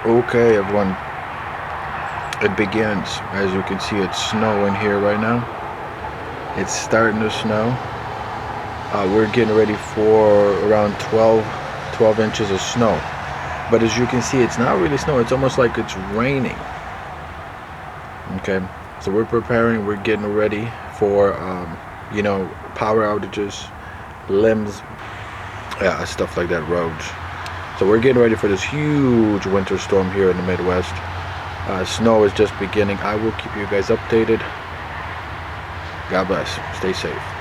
Okay, everyone, it begins. As you can see, it's snowing here right now. It's starting to snow. We're getting ready for around 12 inches of snow. But as you can see, it's not really snow. It's almost like it's raining. Okay, so we're preparing. We're getting ready for, power outages, limbs, yeah, stuff like that, roads. So we're getting ready for this huge winter storm here in the Midwest. Snow is just beginning. I will keep you guys updated. God bless. Stay safe.